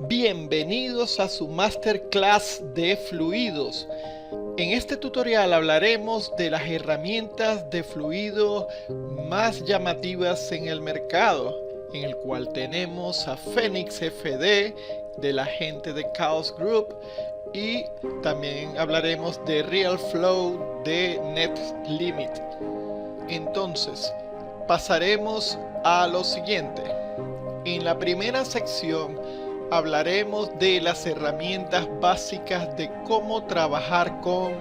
Bienvenidos a su Masterclass de Fluidos. En este tutorial hablaremos de las herramientas de fluido más llamativas en el mercado, en el cual tenemos a Phoenix FD de la gente de Chaos Group y también hablaremos de RealFlow de NetLimit. Entonces, pasaremos a lo siguiente. En la primera sección hablaremos de las herramientas básicas de cómo trabajar con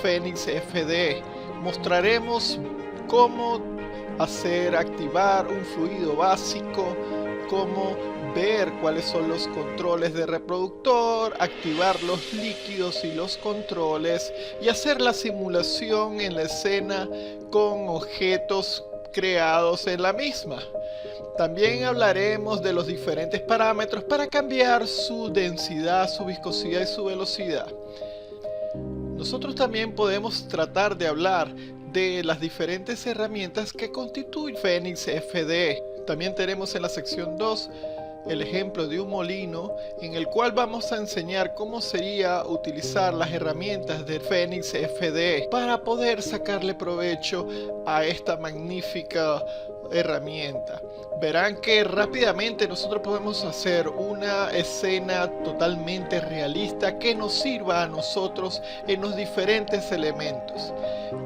Phoenix FD. Mostraremos cómo activar un fluido básico, cómo ver cuáles son los controles de reproductor, activar los líquidos y los controles y hacer la simulación en la escena con objetos creados en la misma. También hablaremos de los diferentes parámetros para cambiar su densidad, su viscosidad y su velocidad. Nosotros también podemos tratar de hablar de las diferentes herramientas que constituyen Phoenix FD. También tenemos en la sección 2 el ejemplo de un molino en el cual vamos a enseñar cómo sería utilizar las herramientas de Phoenix FD para poder sacarle provecho a esta magnífica herramienta. Verán que rápidamente nosotros podemos hacer una escena totalmente realista que nos sirva a nosotros en los diferentes elementos.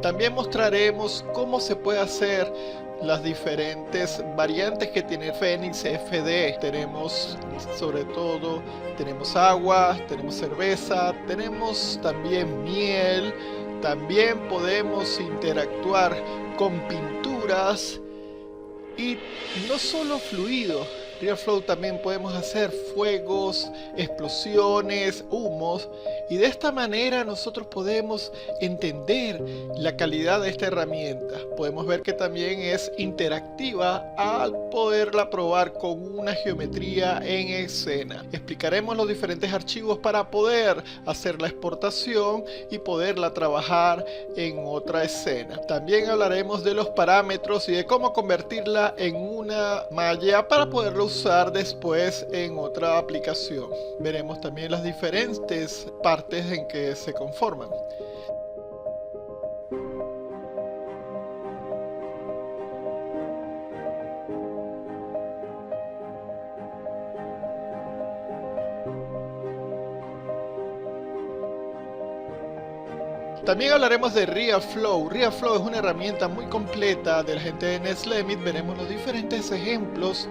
También mostraremos cómo se puede hacer las diferentes variantes que tiene Phoenix FD. Tenemos sobre todo, tenemos agua, tenemos cerveza, tenemos también miel, también podemos interactuar con pinturas y no solo fluidos. RealFlow también podemos hacer fuegos, explosiones, humos, y de esta manera nosotros podemos entender la calidad de esta herramienta. Podemos ver que también es interactiva al poderla probar con una geometría en escena. Explicaremos los diferentes archivos para poder hacer la exportación y poderla trabajar en otra escena. También hablaremos de los parámetros y de cómo convertirla en una malla para poderlo usar después en otra aplicación. Veremos también las diferentes partes en que se conforman. También hablaremos de RealFlow. RealFlow es una herramienta muy completa de la gente de NetLimit. Veremos los diferentes ejemplos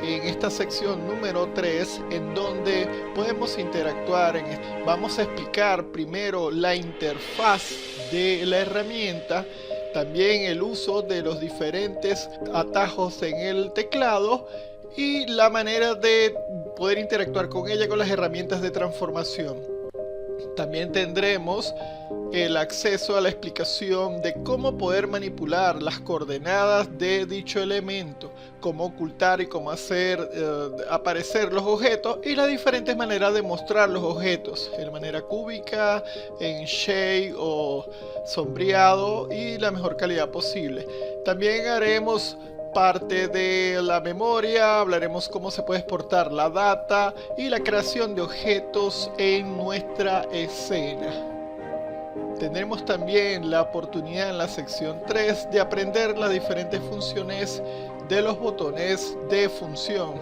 en esta sección número 3, en donde podemos interactuar. Vamos a explicar primero la interfaz de la herramienta, también el uso de los diferentes atajos en el teclado y la manera de poder interactuar con ella con las herramientas de transformación. También tendremos el acceso a la explicación de cómo poder manipular las coordenadas de dicho elemento, cómo ocultar y cómo hacer aparecer los objetos y las diferentes maneras de mostrar los objetos, de manera cúbica, en shade o sombreado y la mejor calidad posible. También haremos parte de la memoria, hablaremos cómo se puede exportar la data y la creación de objetos en nuestra escena. Tendremos también la oportunidad en la sección 3 de aprender las diferentes funciones de los botones de función.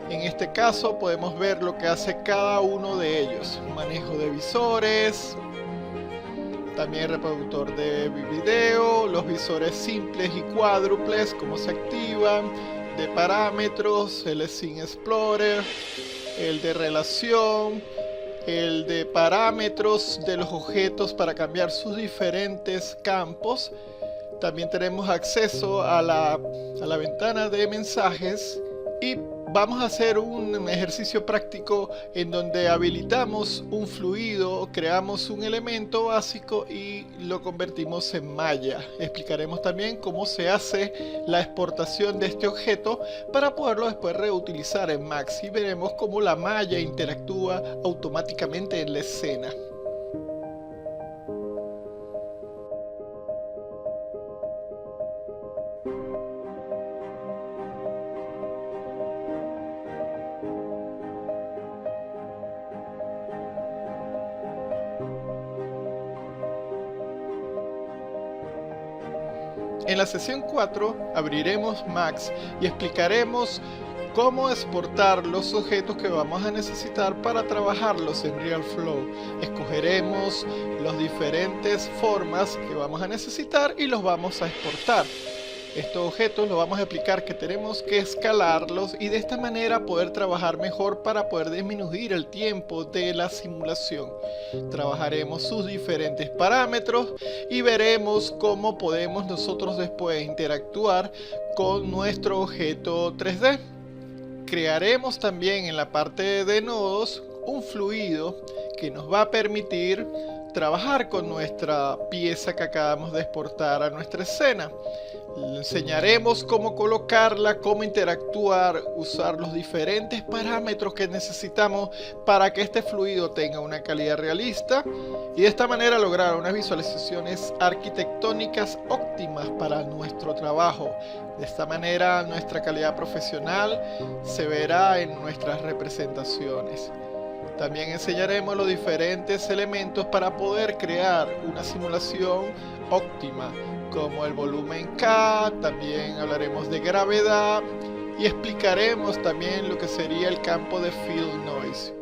En este caso podemos ver lo que hace cada uno de ellos: manejo de visores, también reproductor de video, los visores simples y cuádruples, cómo se activan, de parámetros, el Scene Explorer, el de relación, el de parámetros de los objetos para cambiar sus diferentes campos. También tenemos acceso a la ventana de mensajes y vamos a hacer un ejercicio práctico en donde habilitamos un fluido, creamos un elemento básico y lo convertimos en malla. Explicaremos también cómo se hace la exportación de este objeto para poderlo después reutilizar en Max, y veremos cómo la malla interactúa automáticamente en la escena. En la sesión 4 abriremos Max y explicaremos cómo exportar los objetos que vamos a necesitar para trabajarlos en RealFlow. Escogeremos las diferentes formas que vamos a necesitar y los vamos a exportar. Estos objetos los vamos a explicar que tenemos que escalarlos y de esta manera poder trabajar mejor para poder disminuir el tiempo de la simulación. Trabajaremos sus diferentes parámetros y veremos cómo podemos nosotros después interactuar con nuestro objeto 3D. Crearemos también en la parte de nodos un fluido que nos va a permitir trabajar con nuestra pieza que acabamos de exportar a nuestra escena. Le enseñaremos cómo colocarla, cómo interactuar, usar los diferentes parámetros que necesitamos para que este fluido tenga una calidad realista y de esta manera lograr unas visualizaciones arquitectónicas óptimas para nuestro trabajo. De esta manera nuestra calidad profesional se verá en nuestras representaciones. También enseñaremos los diferentes elementos para poder crear una simulación óptima, como el volumen K, también hablaremos de gravedad y explicaremos también lo que sería el campo de Field Noise.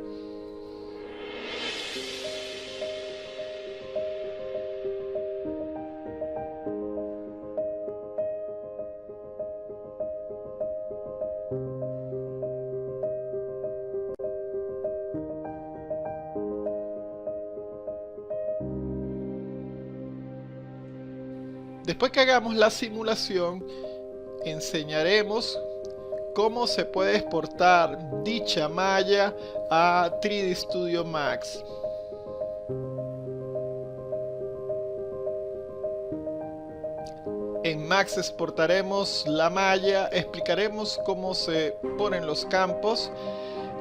Después que hagamos la simulación, enseñaremos cómo se puede exportar dicha malla a 3D Studio Max. En Max exportaremos la malla, explicaremos cómo se ponen los campos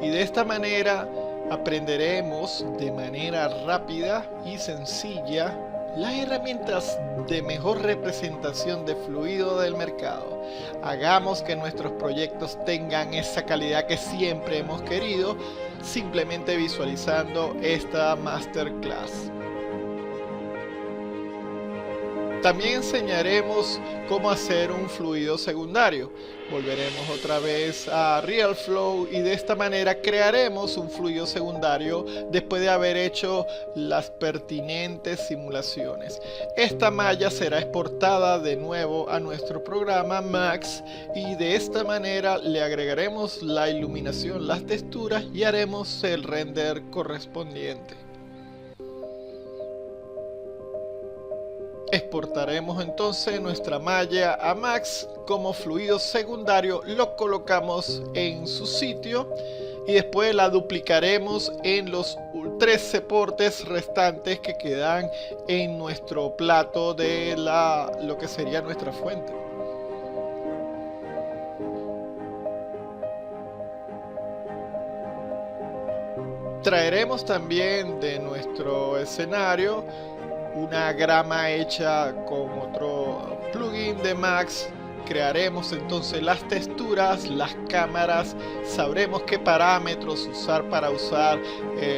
y de esta manera aprenderemos de manera rápida y sencilla las herramientas de mejor representación de fluido del mercado. Hagamos que nuestros proyectos tengan esa calidad que siempre hemos querido, simplemente visualizando esta masterclass. También enseñaremos cómo hacer un fluido secundario. Volveremos otra vez a RealFlow y de esta manera crearemos un fluido secundario después de haber hecho las pertinentes simulaciones. Esta malla será exportada de nuevo a nuestro programa Max y de esta manera le agregaremos la iluminación, las texturas y haremos el render correspondiente. Exportaremos entonces nuestra malla a Max como fluido secundario, lo colocamos en su sitio y después la duplicaremos en los 3 soportes restantes que quedan en nuestro plato de lo que sería nuestra fuente. Traeremos también de nuestro escenario una grama hecha con otro plugin de Max. Crearemos entonces las texturas, las cámaras, sabremos qué parámetros usar para usar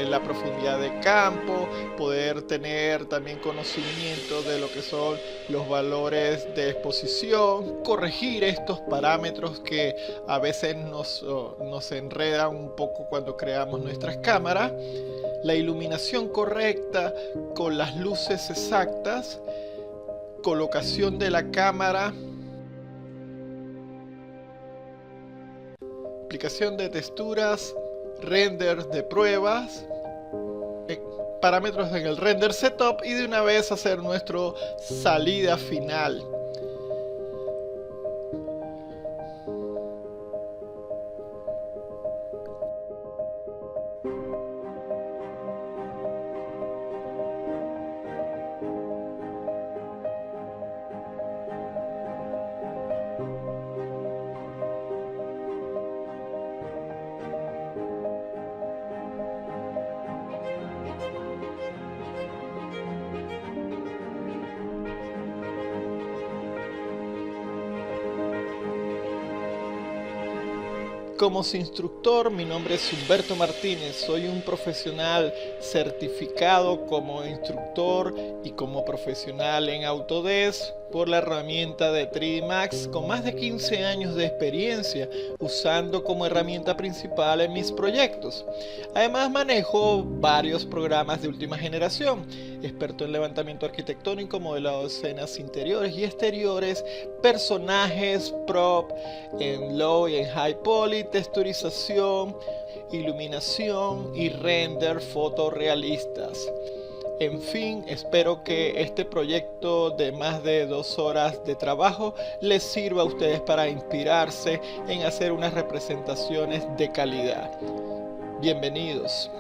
la profundidad de campo, poder tener también conocimiento de lo que son los valores de exposición, corregir estos parámetros que a veces nos enredan un poco cuando creamos nuestras cámaras, la iluminación correcta con las luces exactas, colocación de la cámara, aplicación de texturas, render de pruebas, parámetros en el render setup y de una vez hacer nuestra salida final. Como instructor, mi nombre es Humberto Martínez, soy un profesional certificado como instructor y como profesional en Autodesk. por la herramienta de 3D Max con más de 15 años de experiencia usando como herramienta principal en mis proyectos. Además manejo varios programas de última generación, experto en levantamiento arquitectónico, modelado de escenas interiores y exteriores, personajes, prop, en low y en high poly, texturización, iluminación y render fotorrealistas. En fin, espero que este proyecto de más de 2 horas de trabajo les sirva a ustedes para inspirarse en hacer unas representaciones de calidad. Bienvenidos.